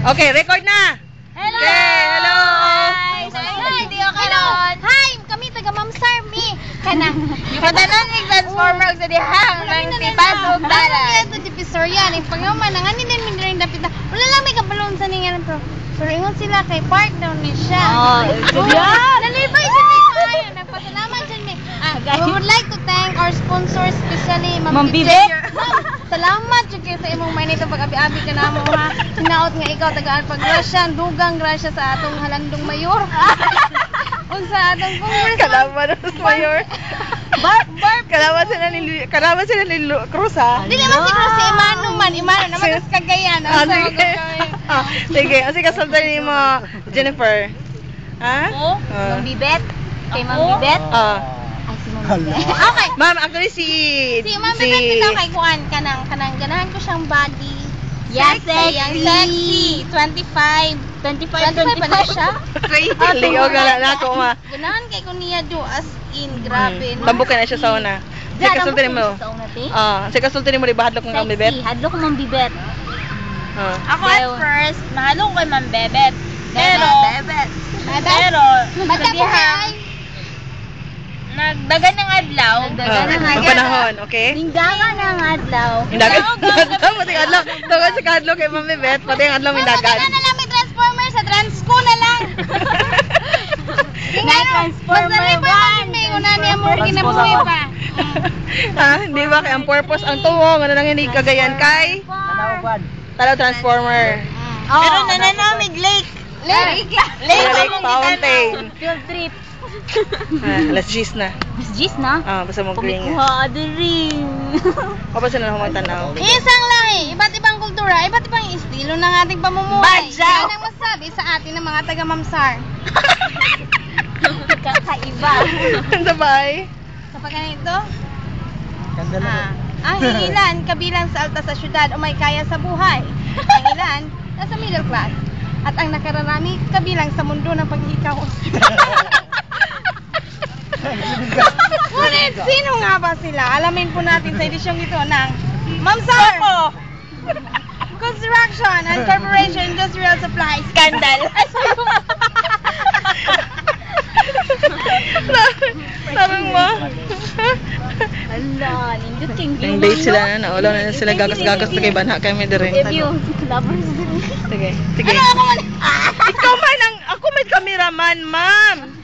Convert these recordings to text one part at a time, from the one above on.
Okay, record na! Hello! Okay, hello! Hi! Hello! Hi! Kami taga Ma'am Sarmi! Kanang Padanan ng transformer sa dihang ng tipasog dala. Ano ito dipisor yan? Yung pangaman, ang anin din rin dapit na. Wala lang may kabalon sa ningan pero ingon sila kay park daw ni siya. Nalibay siya ni Mayo. Nagpasalamat siya ni. We would like to thank our sponsor, especially Ma'am Bibet. Salamat jud kay sa imong may nito pag-abi-abi ka namo ha. Hinaot nga ikaw tagaan pag-grasya, dugang grasya sa atong halandong mayor. Unsa atong congressman? Kalaban na sa mayor. Barb. Kalaban sila ni Cruz, ha? Dili man siguro si Imano naman sa Cagayan. Sige, kasi kasalta ni mo, Jennifer. Ha? Ako? Ma'am Bibet? Kay Ma'am Bibet? Ay, si Ma'am Bibet. Okay. Ma'am, actually si Ma'am Bibet bitaw kay kuan kanang ganahan ko siyang body. Yes, Sexy. 25 pa na siya. Liog na ako, ma. Ganahan kay ko niya do as in grabe. no? Tambok ka na siya sa una. Sige, kasulti mo. Sige, kasulti mo rin bahadlok ng Ma'am Bibet. Hadlok ko Ma'am Bibet. Ako at first, mahalo ko kay Ma'am Bebet. Pero, Bata ko kay. nagdagan ng adlaw. Ang panahon, okay? Ningdagan ng adlaw. Indagan. Pati adlaw. Tawag si Kadlo kay Ma'am Bibet. Pati ang adlaw indagan. Maganda na lang may transformer sa Transco na lang. Transformer 1. May una niya mo kinabuhi pa. Hindi ba kay ang purpose ang tuwong ano nang hindi kagayan kay Tanaw Transformer. Pero nananamig lake. Lake Fountain. Field trip. Alas 10 na. Mas G's na? Basta mo green. Kumikuha ka rin. Kapag sila humang tanaw. Isang lahi, iba't ibang kultura, iba't ibang estilo ng ating pamumuhay. Badyaw! Yan ang masabi sa atin ng mga taga-Mamsar. Kakaiba. Sabay. Kapag ganito, ang ilan kabilang sa alta sa syudad o may kaya sa buhay. Ang ilan, nasa middle class. At ang nakararami, kabilang sa mundo ng paghikaw. Ngunit, sino nga ba sila? Alamin po natin sa edisyong ito ng Mamsar! Construction and Corporation Industrial Supplies. Scandal. Sarang mo. Ala, nindot king view. Yung date sila na, wala na sila gagas-gagas na kay Banha kami dire. Review, lovers din. Sige, sige. Ano ako man? Ikaw man ang, ako may cameraman, ma'am.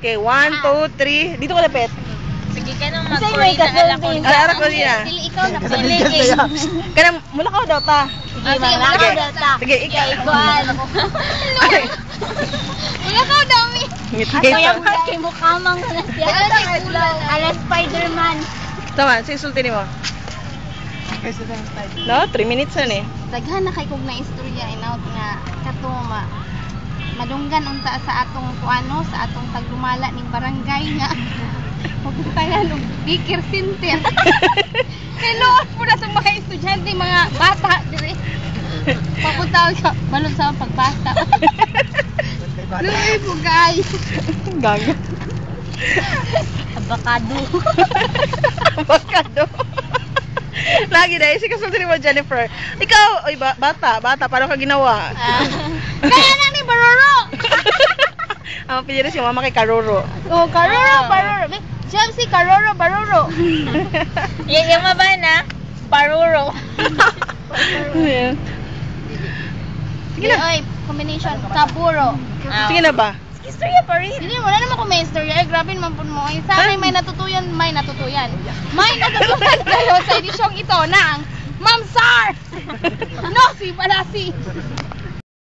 Okay, 1, 2, 3. Dito ko lapit. Sige ka nang mag-coordinate na ala ko. Ara ko niya. Dili ikaw na Dili. Kanang mula ka daw ta. Sige, malakaw data. Sige, ikaw. Igual. Wala ka dami. Ako yung kay mukamang na siya. Ala Spider-Man. Tama, sige sulti mo. No, 3 minutes na eh. Daghan na kay kog na istorya inaut nga katuma. Madunggan unta sa atong kuano, sa atong taglumala ning barangay nga. Pagpuntahan og Bikir Center. Hello, pura sa mga estudyante, mga bata dire. Papunta ka balon sa pagbasa. Luwi po guys. Gaga. Avocado. Avocado. Lagi dahil si kasulti mo Jennifer. Ikaw, oy bata, paano ka ginawa? Kaya na ni Baroro. Ang pinili si mama kay Karoro. Oh, Baroro. Chelsea Karoro Baroro. Yung maba na, Paruro. Sige na. Oy, combination Kaburo. Sige na ba? Istorya pa rin. Hindi, wala naman kung may istorya. Ay, grabe naman po mo. Sa akin, may natutuyan. May natutuyan kayo sa edisyong ito ng Mamsar! No, si Palasi!